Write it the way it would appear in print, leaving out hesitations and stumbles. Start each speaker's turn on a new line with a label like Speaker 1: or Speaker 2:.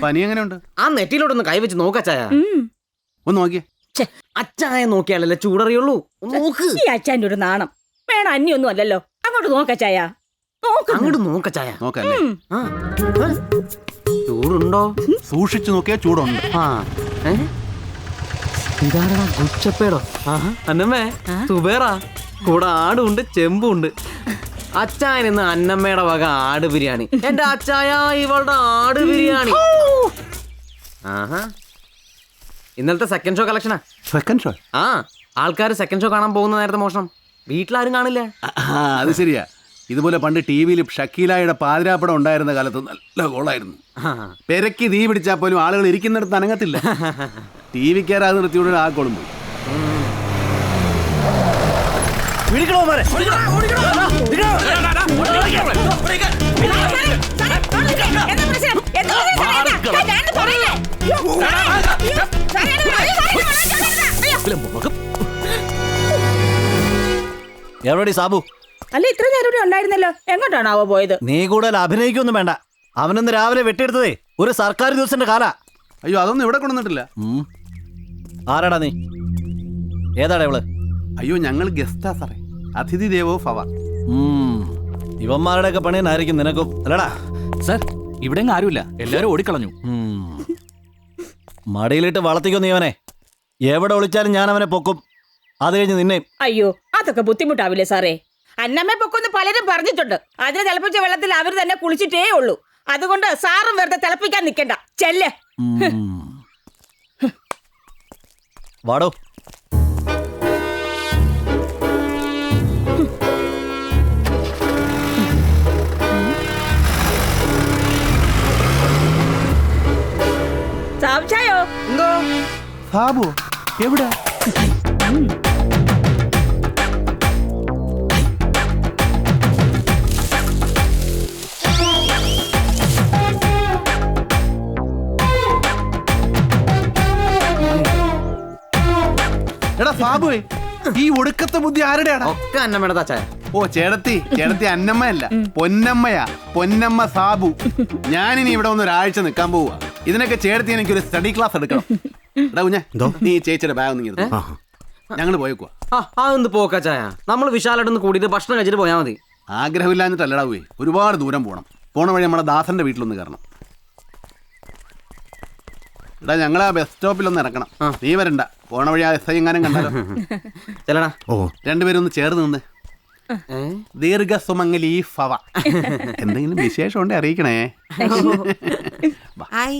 Speaker 1: പനി എങ്ങനെയുണ്ട്?
Speaker 2: ആ നെറ്റിയിലോട്ടൊന്ന് കൈവച്ച് നോക്കച്ചായ.
Speaker 1: ഒന്ന് നോക്കിയേ.
Speaker 2: അച്ചായ നോക്കിയാലല്ലേ ചൂടറിയുള്ളൂ. നോക്ക്.
Speaker 3: ഈ അച്ഛൻ്റെ ഒരു നാണം വേണം. അന്യൊന്നും അല്ലല്ലോ. അങ്ങോട്ട് നോക്കച്ചായ.
Speaker 2: അങ്ങോട്ട് നോക്കച്ചായ.
Speaker 1: നോക്കല്ലേ?
Speaker 2: ചൂടുണ്ടോ?
Speaker 1: സൂക്ഷിച്ചു നോക്കിയാ ചൂടുണ്ട്.
Speaker 2: ഇതാരാ ഗുച്ചപ്പേടോ? അന്നമ്മേ സുബേറാ. കൂടെ ആടുണ്ട് ചെമ്പുണ്ട്. അച്ചായൻ ഇന്ന് അന്നമ്മയുടെ വക ആട് ബിരിയാണി. എന്റെ അച്ചായ ഇവളുടെ ആട് ബിരിയാണി. ആഹാ, ഇന്നലത്തെ സെക്കൻഡ് ഷോ കളക്ഷനാ.
Speaker 1: Second show?
Speaker 2: ആ, ആൾക്കാർ സെക്കൻഡ് ഷോ കാണാൻ പോകുന്ന നേരത്തെ മോഷണം. വീട്ടിലാരും കാണില്ല.
Speaker 1: അത് ശരിയാ. ഇതുപോലെ പണ്ട് ടി വിയിൽ ഷക്കീലായുടെ പാതിരാപ്പടം ഉണ്ടായിരുന്ന കാലത്ത് നല്ല ഗോളായിരുന്നു. പെരക്കി തീ പിടിച്ചാൽ പോലും ആളുകൾ ഇരിക്കുന്നിടത്ത് അനങ്ങത്തില്ല. ടി വിക്കാരാത് നിർത്തിയോടെ ആ ഗോളും പോയി.
Speaker 4: എവിടെടി സാബു?
Speaker 3: അല്ല, ഇത്ര നേരം ഇവിടെ ഉണ്ടായിരുന്നല്ലോ. എങ്ങോട്ടാണാവോ പോയത്?
Speaker 4: നീ കൂടുതൽ അഭിനയിക്കൊന്നും വേണ്ട. അവനൊന്ന് രാവിലെ വെട്ടിയെടുത്തതേ ഒരു സർക്കാർ ദിവസത്തിന്റെ കാല.
Speaker 1: അയ്യോ, അതൊന്നും ഇവിടെ കൊണ്ടുവന്നിട്ടില്ല.
Speaker 4: ആരാടാ നീ? ഏതാടാ ഇവള്?
Speaker 1: അയ്യോ, ഞങ്ങൾ ഗസ്റ്റാ സാറേ. അതിഥി ദേവോ ഭവ.
Speaker 4: ഇവന്മാരുടെ ഒക്കെ പണിയെന്നായിരിക്കും നിനക്കും അല്ലടാ?
Speaker 5: സർ, ഇവിടെ ആരുമില്ല, എല്ലാരും ഓടിക്കളഞ്ഞു.
Speaker 4: മടിയിലിട്ട് വളർത്തിക്കോ നീ അവനെ. എവിടെ ഒളിച്ചാലും ഞാൻ അവനെ പൊക്കും. അത് കഴിഞ്ഞ് നിന്നെ.
Speaker 3: അയ്യോ, അതൊക്കെ ബുദ്ധിമുട്ടാവില്ലേ സാറേ? അന്നമ്മയെ പൊക്കൊന്ന് പലരും പറഞ്ഞിട്ടുണ്ട്. അതിന് തിളപ്പിച്ച വെള്ളത്തിൽ അവർ തന്നെ കുളിച്ചിട്ടേ ഉള്ളൂ. അതുകൊണ്ട് സാറും വെറുതെ തിളപ്പിക്കാൻ നിൽക്കണ്ട. ചെല്ല്.
Speaker 4: വാടോ.
Speaker 3: സാബുച്ചായോ?
Speaker 2: എന്തോ
Speaker 1: സാബു എവിടെ? എടാ സാബുവേ, ഈ ഒടുക്കത്തെ ബുദ്ധി ആരുടെയാണ്?
Speaker 2: ഒക്കെ അന്നമ്മയുടെ അച്ചായ.
Speaker 1: ഓ, ചേടത്തി അന്നമ്മയല്ല, പൊന്നമ്മയാ. പൊന്നമ്മ സാബു. ഞാനിനി ഇവിടെ ഒന്ന് ഒരാഴ്ച നിൽക്കാൻ പോവുക. ഇതിനൊക്കെ ചേടത്തി എനിക്കൊരു സ്റ്റഡി ക്ലാസ് എടുക്കണം. എടാ കുഞ്ഞെ, നീ ചേച്ചിയുടെ ബാഗ് ഒന്ന് ഞങ്ങൾ പോയേക്കുവാ.
Speaker 2: അതൊന്ന് പോക്കച്ചായ. നമ്മൾ വിശാലായിട്ടൊന്ന് കൂടിയിട്ട് ഭക്ഷണം കഴിച്ചിട്ട് പോയാൽ മതി.
Speaker 1: ആഗ്രഹമില്ലാഞ്ഞിട്ടല്ലടാ പോയി, ഒരുപാട് ദൂരം പോകണം. പോണ വഴി നമ്മുടെ ദാസന്റെ വീട്ടിലൊന്ന് കയറണം. എടാ, ഞങ്ങൾ ആ ബസ് സ്റ്റോപ്പിലൊന്ന് ഇറക്കണം. നീ വരണ്ട. പോണ വഴി ആ എസ് ഐ എങ്ങാനും കണ്ടാലോ.
Speaker 2: ചെല്ലടാ.
Speaker 1: ഓ, രണ്ടുപേരും ഒന്ന് ചേർന്ന് നിന്ന്. ദീർഘ സുമംഗലി ഭവ. എന്തെങ്കിലും വിശേഷം ഉണ്ടെ അറിയിക്കണേ.
Speaker 3: ഐ